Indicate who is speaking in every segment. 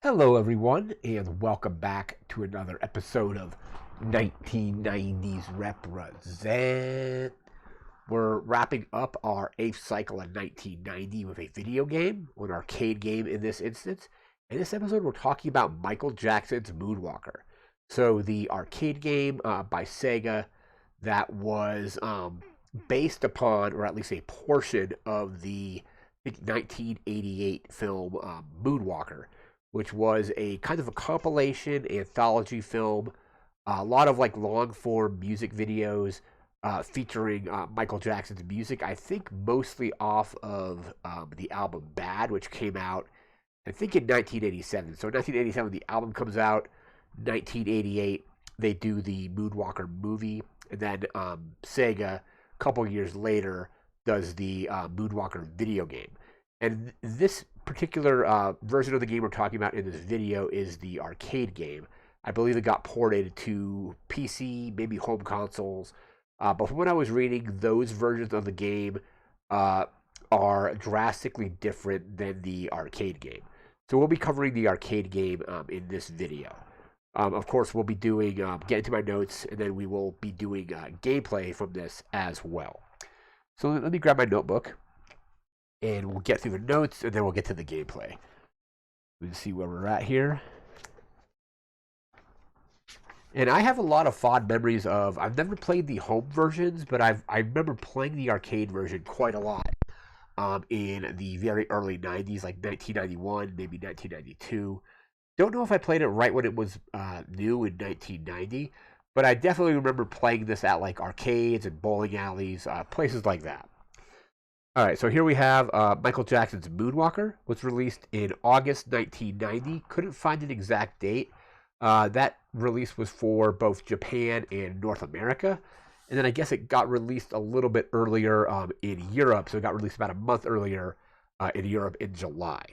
Speaker 1: Hello, everyone, and welcome back to another episode of 1990s Represent. We're wrapping up our 8th cycle in 1990 with a video game, or an arcade game in this instance. In this episode, we're talking about Michael Jackson's Moonwalker. So, the arcade game by Sega that was based upon, or at least a portion of the 1988 film Moonwalker, which was a kind of a compilation anthology film, a lot of like long form music videos featuring Michael Jackson's music. I think mostly off of the album Bad, which came out I think in 1987. So in 1987 the album comes out. 1988 they do the Moonwalker movie, and then Sega a couple years later does the Moonwalker video game. And this particular version of the game we're talking about in this video is the arcade game. I believe it got ported to PC, maybe home consoles. But from what I was reading, those versions of the game uh, are drastically different than the arcade game. So we'll be covering the arcade game in this video. Of course, we'll be doing, get into my notes, and then we will be doing gameplay from this as well. So let me grab my notebook, and we'll get through the notes, and then we'll get to the gameplay. Let's see where we're at here. And I have a lot of fond memories of. I've never played the home versions, but I remember playing the arcade version quite a lot. In the very early 90s, like 1991, maybe 1992. Don't know if I played it right when it was new in 1990, but I definitely remember playing this at like arcades and bowling alleys, places like that. All right, so here we have Michael Jackson's Moonwalker. Was released in August 1990. Couldn't find an exact date. That release was for both Japan and North America. And then I guess it got released a little bit earlier in Europe. So it got released about a month earlier in Europe in July.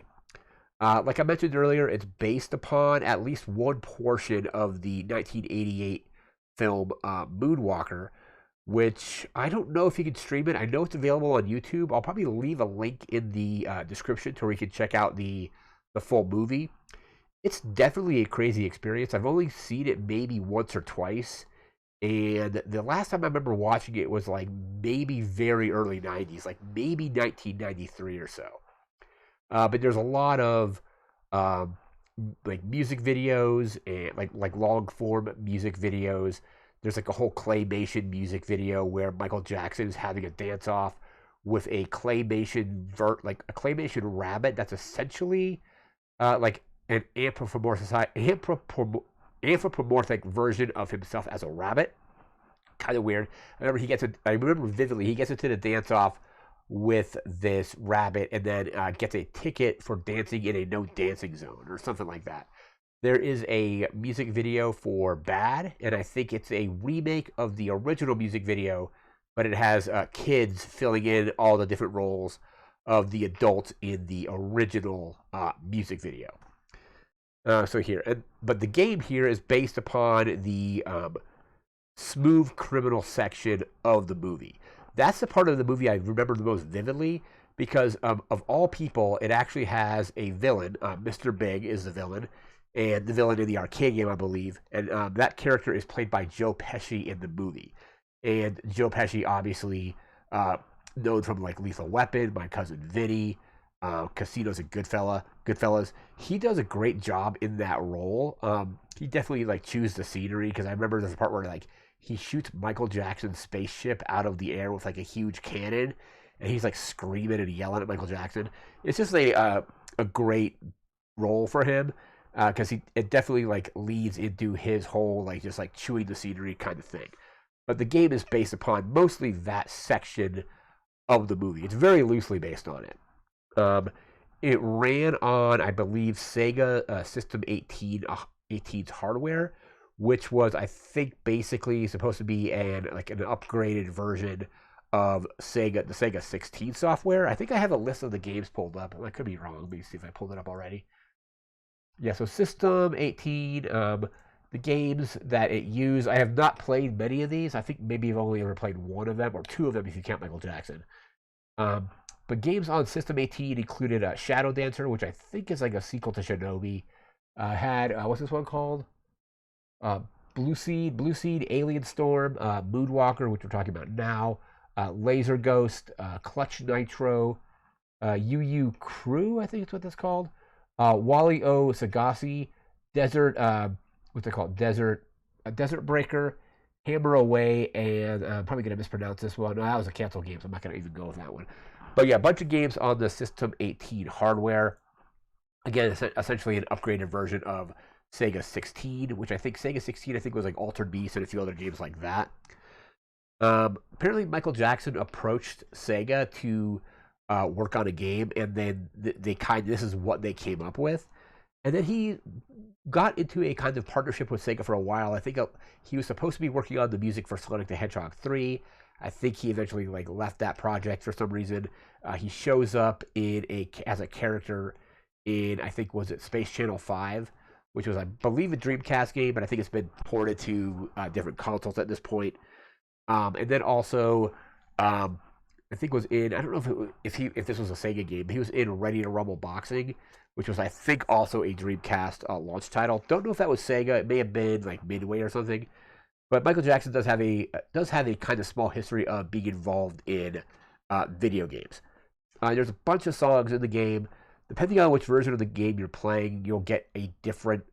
Speaker 1: Like I mentioned earlier, it's based upon at least one portion of the 1988 film Moonwalker, which I don't know if you can stream it. I know it's available on YouTube. I'll probably leave a link in the description to where you can check out the full movie. It's definitely a crazy experience. I've only seen it maybe once or twice, and the last time I remember watching it was like maybe very early 90s, like maybe 1993 or so. But there's a lot of um, like music videos and like long form music videos. There's like a whole claymation music video where Michael Jackson is having a dance off with a like a claymation rabbit that's essentially like an anthropomorphic version of himself as a rabbit. Kind of weird. I remember vividly he gets into the dance off with this rabbit, and then gets a ticket for dancing in a no dancing zone or something like that. There is a music video for Bad, and I think it's a remake of the original music video, but it has kids filling in all the different roles of the adults in the original music video. But the game here is based upon the smooth criminal section of the movie. That's the part of the movie I remember the most vividly because of all people, it actually has a villain. Mr. Big is the villain, and the villain in the arcade game, I believe. And that character is played by Joe Pesci in the movie. And Joe Pesci, obviously known from like Lethal Weapon, My Cousin Vinny, Casinos and Goodfellas. He does a great job in that role. He definitely like chews the scenery because I remember there's a part where like he shoots Michael Jackson's spaceship out of the air with like a huge cannon, and he's like screaming and yelling at Michael Jackson. It's just a great role for him because it definitely like leads into his whole like just like chewing the scenery kind of thing. But the game is based upon mostly that section of the movie. It's very loosely based on it. It ran on, I believe, Sega System 18's hardware, which was, I think, basically supposed to be an upgraded version of the Sega 16 software. I think I have a list of the games pulled up. I could be wrong. Let me see if I pulled it up already. Yeah, so System 18, the games that it used, I have not played many of these. I think maybe I've only ever played one of them, or two of them if you count Michael Jackson. But games on System 18 included Shadow Dancer, which I think is like a sequel to Shinobi. Had what's this one called? Uh, Blue Seed, Alien Storm, Moonwalker, which we're talking about now, Laser Ghost, Clutch Nitro, UU Crew, I think it's what that's called. Wally O Sagasi, Desert, what's they called? Desert Breaker, Hammer Away, and I'm probably going to mispronounce this one. No, that was a cancel game, so I'm not going to even go with that one. But yeah, a bunch of games on the System 18 hardware. Again, it's essentially an upgraded version of Sega 16, which I think Sega 16 was like Altered Beast and a few other games like that. Apparently, Michael Jackson approached Sega to work on a game, and then this is what they came up with. And then he got into a kind of partnership with Sega for a while. I think he was supposed to be working on the music for Sonic the Hedgehog 3. I think he eventually like left that project for some reason. He shows up as a character in, I think, was it Space Channel 5, which was, I believe, a Dreamcast game, but I think it's been ported to different consoles at this point. And then also, I think was in, I don't know if this was a Sega game, but he was in Ready to Rumble Boxing, which was, I think, also a Dreamcast launch title. Don't know if that was Sega. It may have been like Midway or something. But Michael Jackson does have a kind of small history of being involved in video games. There's a bunch of songs in the game. Depending on which version of the game you're playing, you'll get a different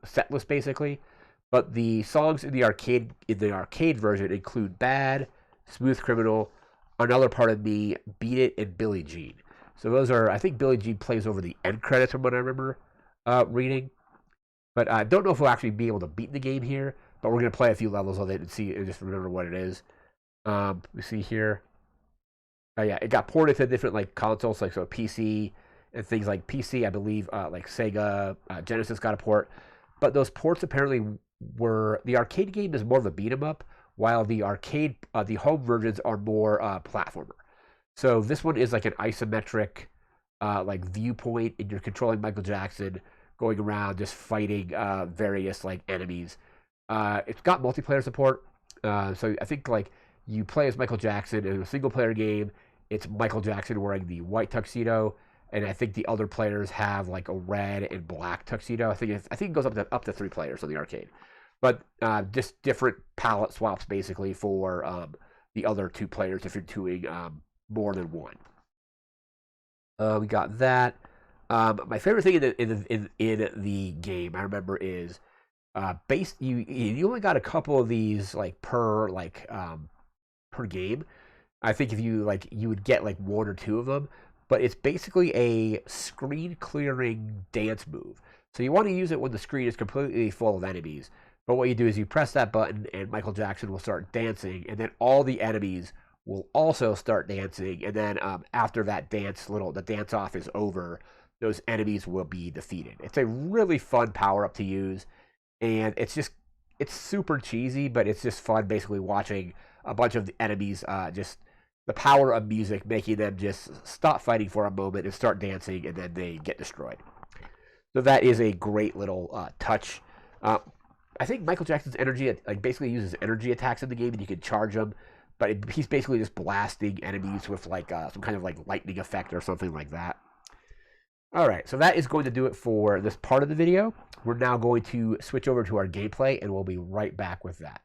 Speaker 1: set list, basically. But the songs in the arcade version include Bad, Smooth Criminal, Another Part of Me, Beat It, and Billie Jean. So those are, I think Billie Jean plays over the end credits from what I remember reading. But I don't know if we'll actually be able to beat the game here, but we're going to play a few levels of it and see and just remember what it is. We see here. Oh yeah, it got ported to different like consoles, like so PC and things like PC, I believe, like Sega, Genesis got a port. But those ports apparently were, the arcade game is more of a beat 'em up, while the home versions are more platformer. So this one is like an isometric like viewpoint, and you're controlling Michael Jackson going around just fighting various like enemies. It's got multiplayer support, so I think like you play as Michael Jackson in a single player game. It's Michael Jackson wearing the white tuxedo, and I think the other players have like a red and black tuxedo. I think it goes up to 3 players on the arcade, but just different palette swaps basically for the other 2 players if you're doing more than one. We got that. My favorite thing in the game I remember is you only got a couple of these like per game. I think if you would get like 1 or 2 of them, but it's basically a screen clearing dance move. So you want to use it when the screen is completely full of enemies. But what you do is you press that button and Michael Jackson will start dancing, and then all the enemies will also start dancing, and then after that the dance off is over, those enemies will be defeated. It's a really fun power up to use, and it's super cheesy, but it's just fun basically watching a bunch of the enemies just the power of music making them just stop fighting for a moment and start dancing, and then they get destroyed. So that is a great little touch. I think Michael Jackson's energy basically uses energy attacks in the game, and you can charge them, but he's basically just blasting enemies with like some kind of like lightning effect or something like that. All right, so that is going to do it for this part of the video. We're now going to switch over to our gameplay, and we'll be right back with that.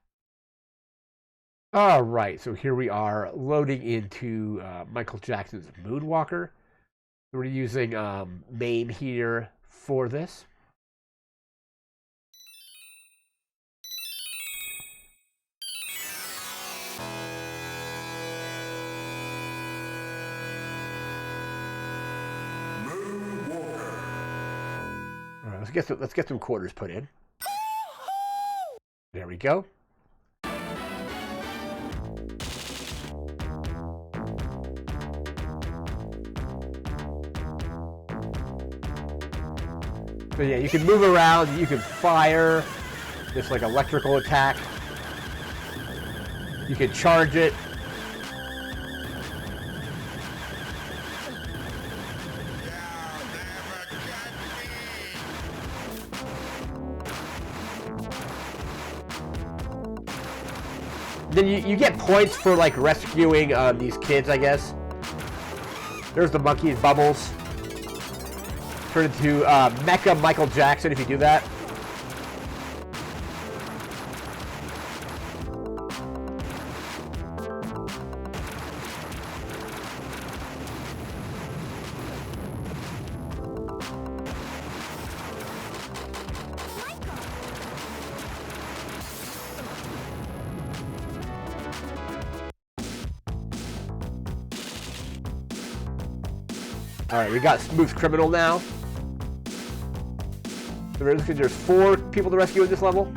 Speaker 1: All right, so here we are loading into Michael Jackson's Moonwalker. We're using MAME here for this. All right, let's get some quarters put in. There we go. So yeah, you can move around, you can fire, this like electrical attack. You can charge it. Then you get points for like rescuing these kids, I guess. There's the monkeys, Bubbles. turn into Mecha Michael Jackson if you do that. Alright, we got Smooth Criminal now. There's 4 people to rescue in this level.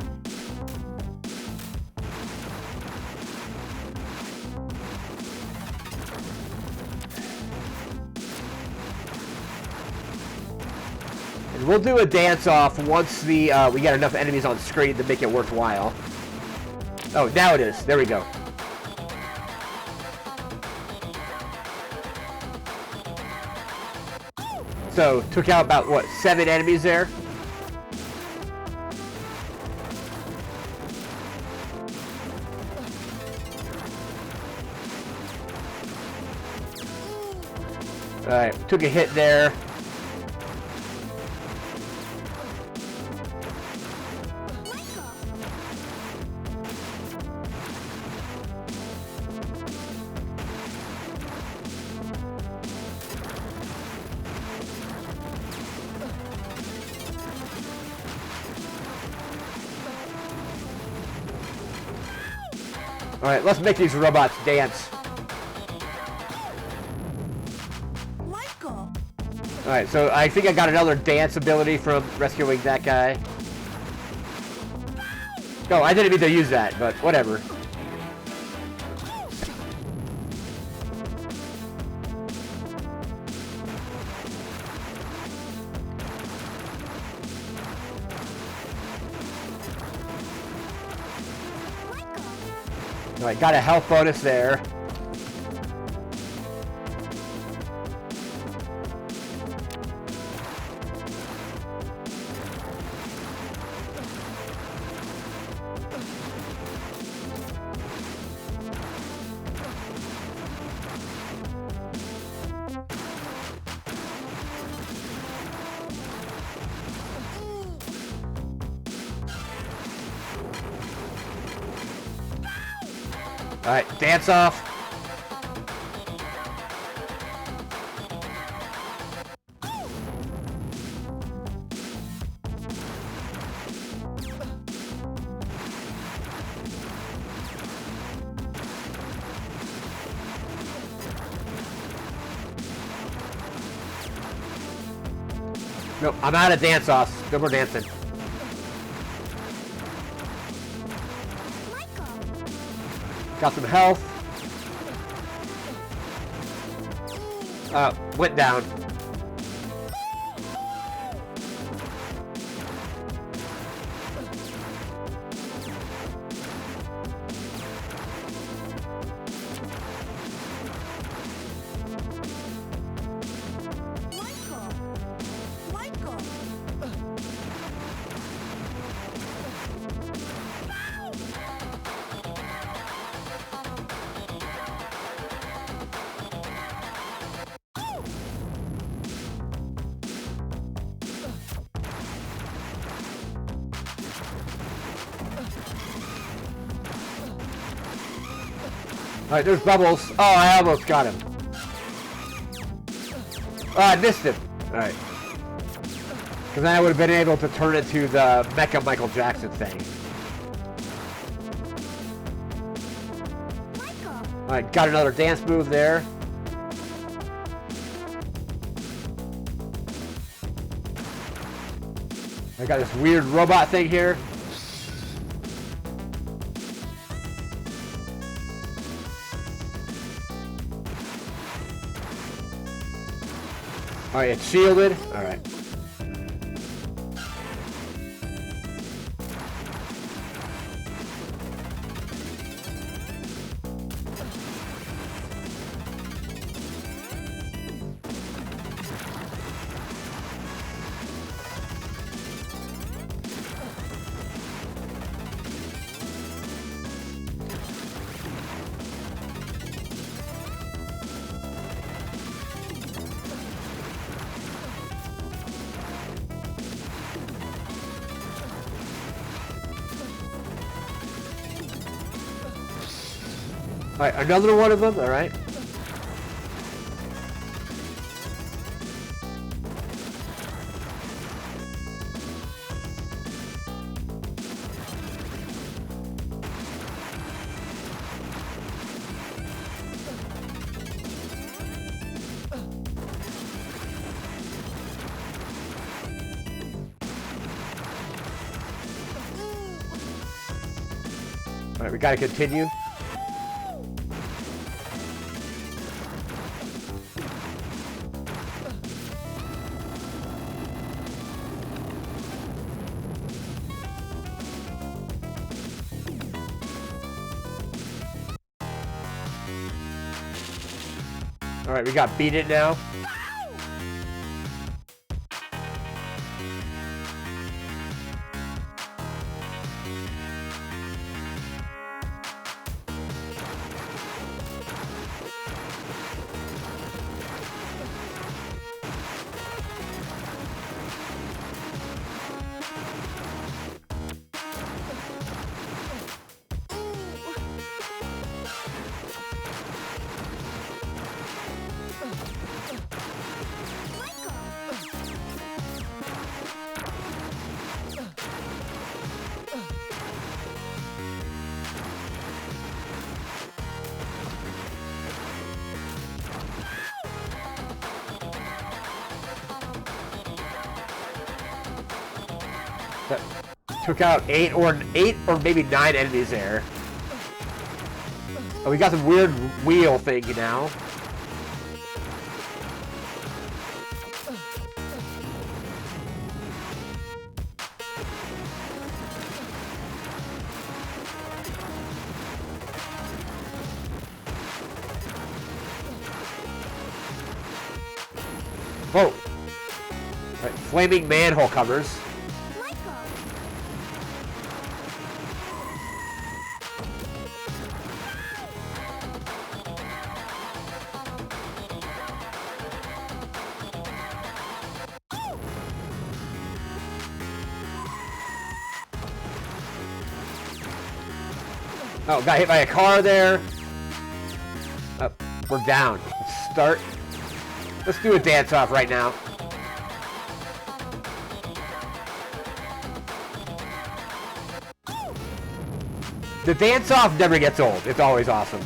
Speaker 1: And we'll do a dance-off once the we get enough enemies on screen to make it worthwhile. Oh, now it is. There we go. So, took out about, what, 7 enemies there? Alright, took a hit there. Alright, let's make these robots dance. Alright, so I think I got another dance ability from rescuing that guy. Oh, I didn't mean to use that, but whatever. Alright, got a health bonus there. Alright, dance off. Nope, I'm out of dance offs. No more dancing. Got some health. Went down. Alright, there's Bubbles. Oh, I almost got him. Oh, I missed him. Alright. Because then I would have been able to turn it to the Mecha Michael Jackson thing. Alright, got another dance move there. I got this weird robot thing here. Alright, it's shielded. Alright. Alright, another one of them, alright. Alright, we gotta continue. Alright, we got beat it now. That took out eight or maybe 9 enemies there. Oh, we got some weird wheel thing now. Whoa! Right, flaming manhole covers. Oh, got hit by a car there. Oh, we're down. Let's start. Let's do a dance-off right now. The dance-off never gets old. It's always awesome.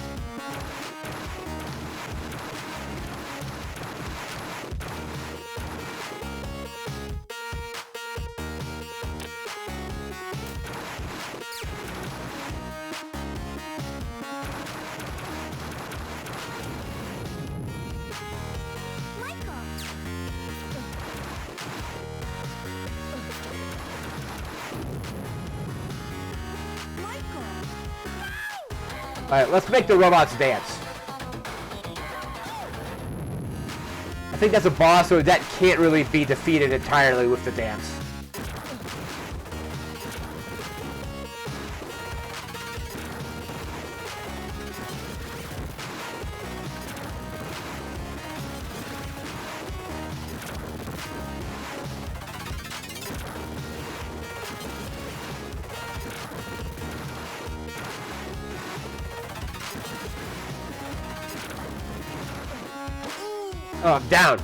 Speaker 1: Alright, let's make the robots dance. I think that's a boss, so that can't really be defeated entirely with the dance. Oh, I'm down.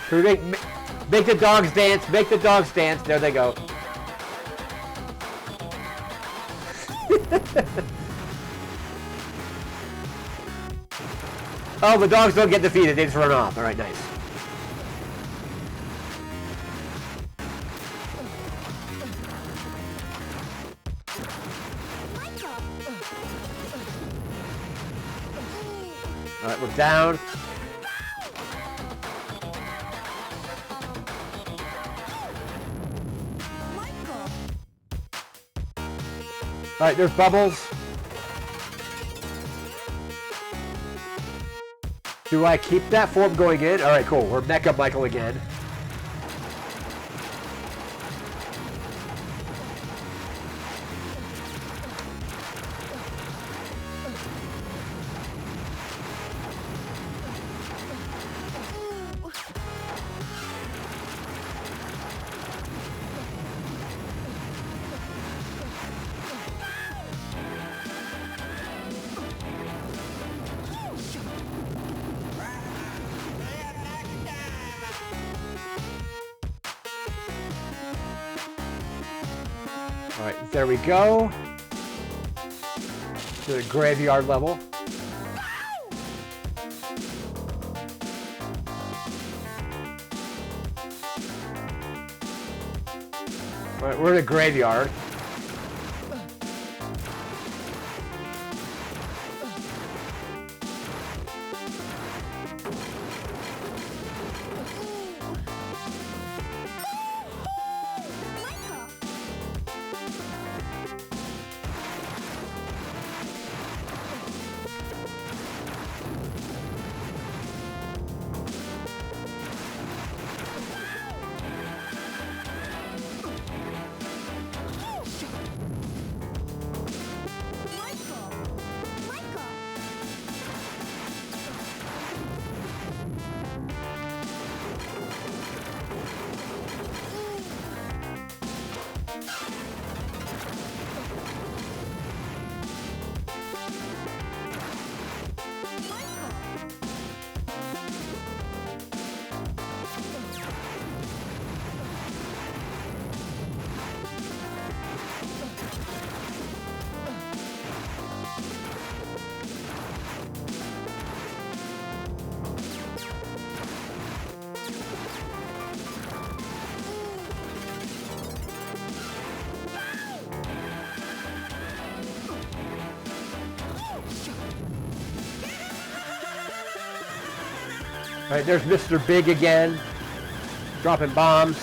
Speaker 1: Can we make the dogs dance? Make the dogs dance. There they go. Oh, the dogs don't get defeated. They just run off. All right, nice. All right, we're down. All right, there's Bubbles. Do I keep that form going in? All right, cool. We're Mecha Michael again. All right, there we go. To the graveyard level. All right, we're in the graveyard. All right, there's Mr. Big again, dropping bombs.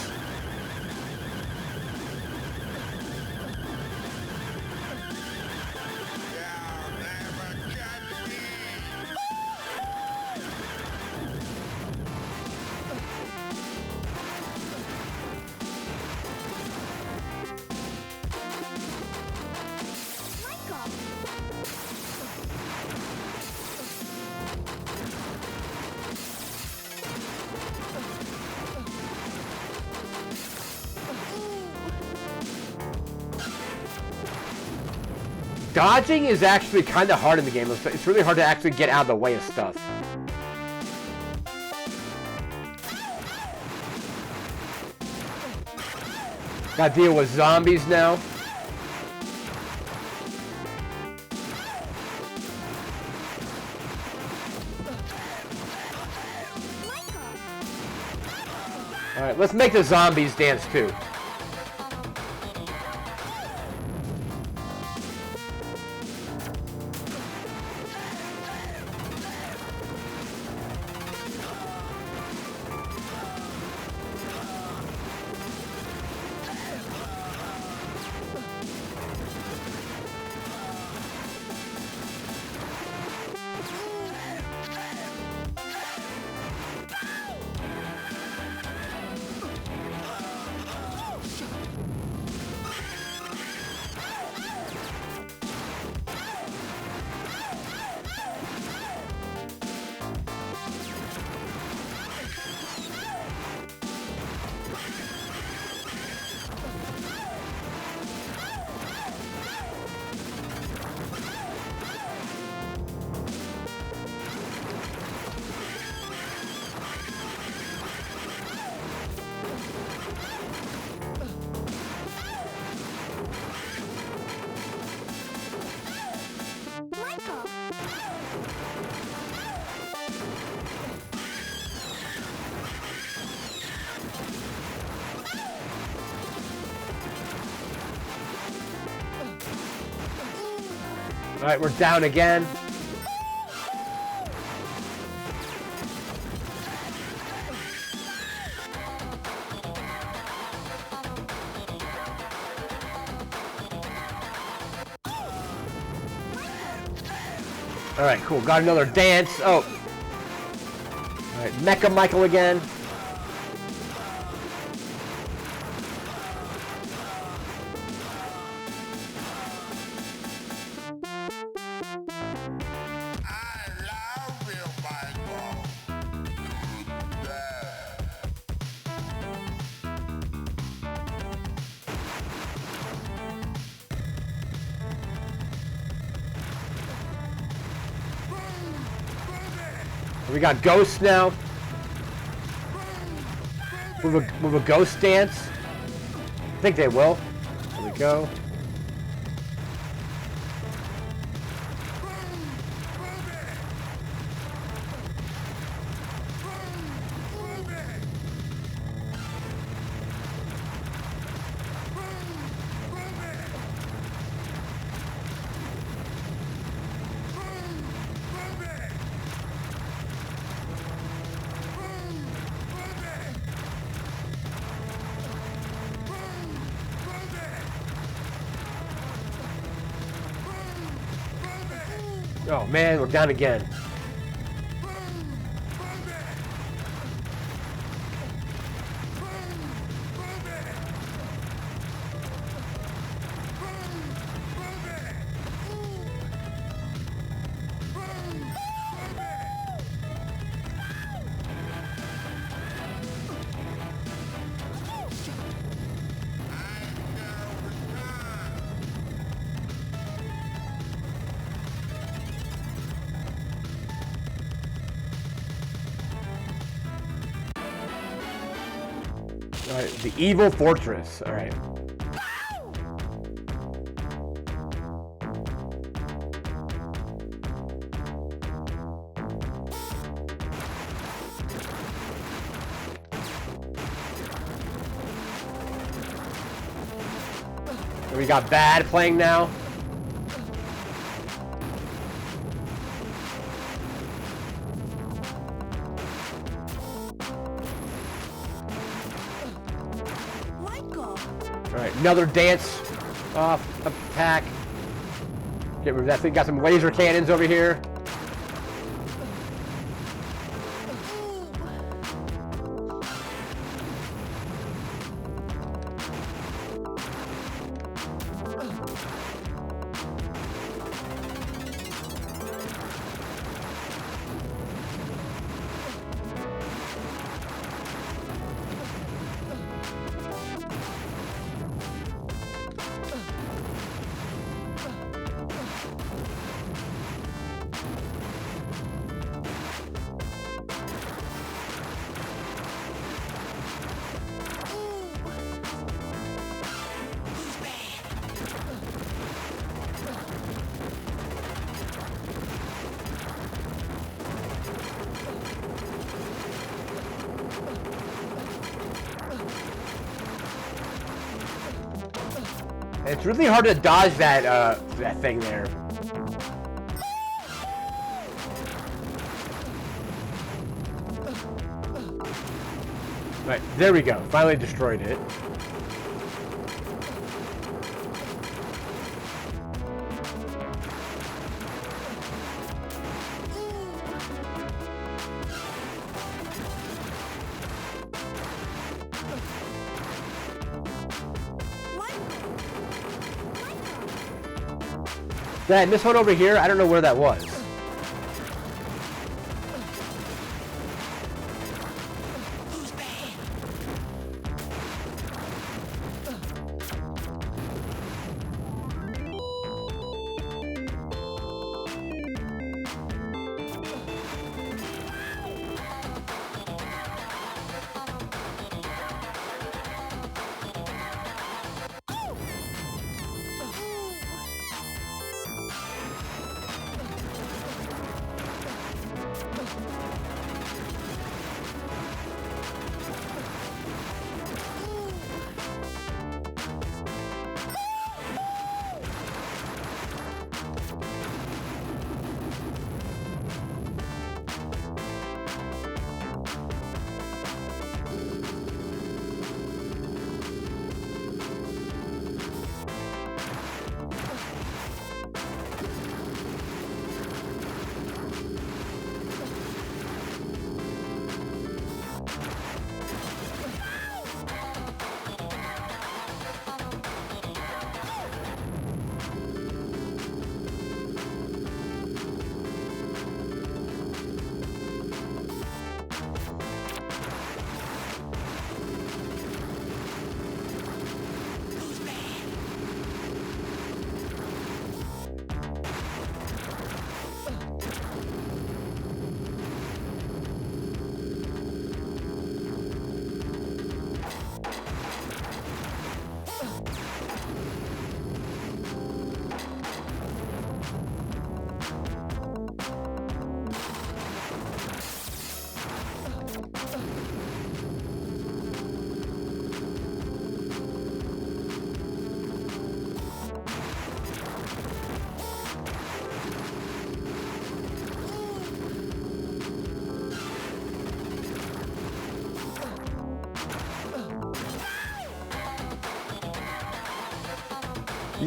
Speaker 1: Dodging is actually kind of hard in the game. It's really hard to actually get out of the way of stuff. Gotta deal with zombies now. Alright, let's make the zombies dance too. Alright, we're down again. Alright, cool. Got another dance. Oh. Alright, Mecha Michael again. We got ghosts now. With a ghost dance. I think they will. There we go. Oh man, we're down again. Alright, the Evil Fortress. Alright. We got Bad playing now. Alright, another dance off attack. Get rid of that thing. Got some laser cannons over here. It's really hard to dodge that that thing there. Right, there we go. Finally destroyed it. And this one over here, I don't know where that was.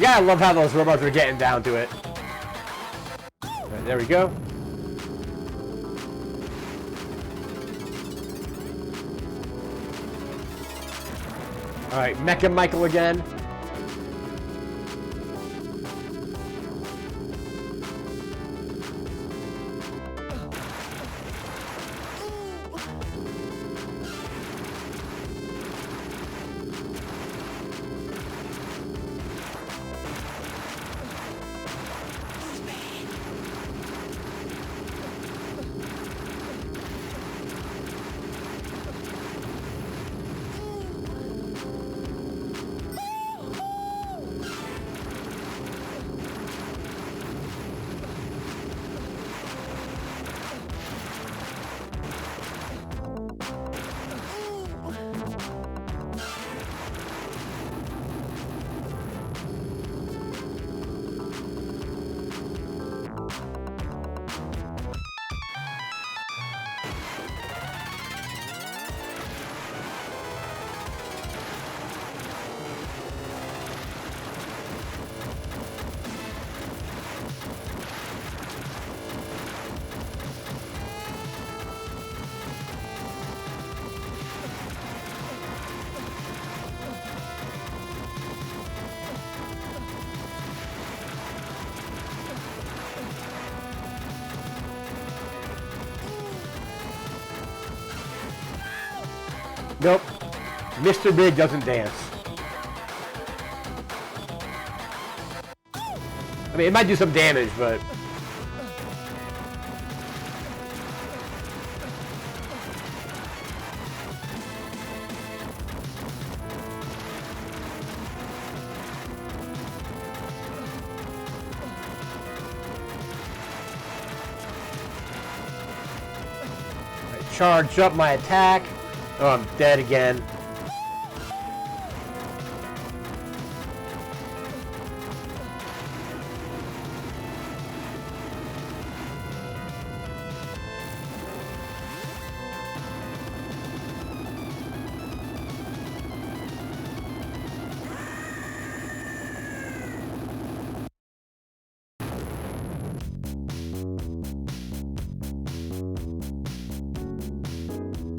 Speaker 1: You gotta love how those robots are getting down to it. Right, there we go. Alright, Mecha Michael again. Nope. Mr. Big doesn't dance. I mean, it might do some damage, but... I charge up my attack. Oh, I'm dead again.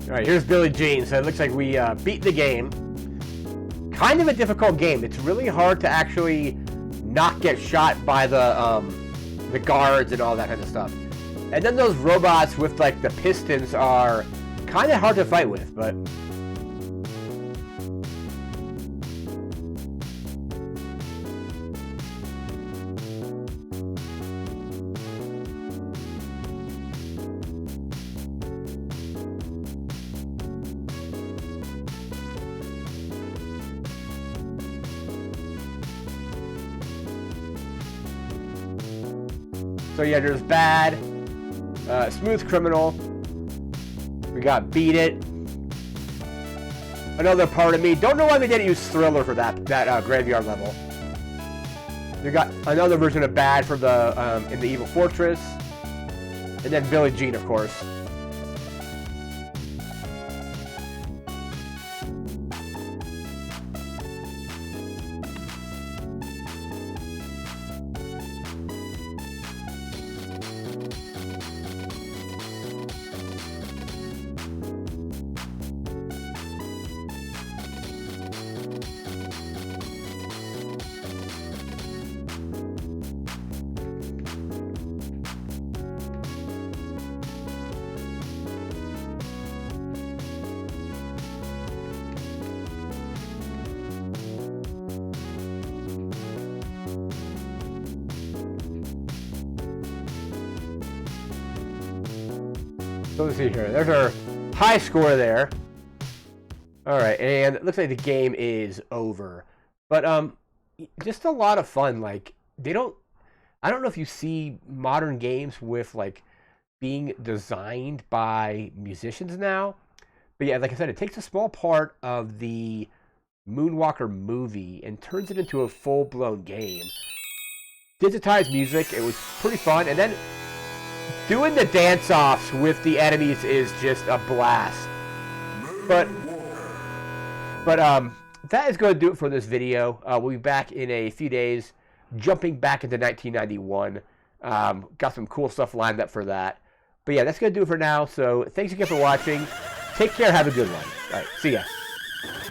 Speaker 1: Alright, here's Billie Jean. So it looks like we beat the game. Kind of a difficult game. It's really hard to actually not get shot by the guards and all that kind of stuff. And then those robots with like the pistons are kind of hard to fight with, but... So yeah, there's Bad, Smooth Criminal, we got Beat It, Another Part of Me. Don't know why they didn't use Thriller for that graveyard level. We got another version of Bad for the in the Evil Fortress, and then Billie Jean, of course. So let's see here. There's our high score there. Alright, and it looks like the game is over. But just a lot of fun. Like, I don't know if you see modern games with like being designed by musicians now. But yeah, like I said, it takes a small part of the Moonwalker movie and turns it into a full-blown game. Digitized music, it was pretty fun, and then doing the dance-offs with the enemies is just a blast. But that is going to do it for this video. We'll be back in a few days jumping back into 1991. Got some cool stuff lined up for that. But yeah, that's going to do it for now. So thanks again for watching. Take care. Have a good one. All right. See ya.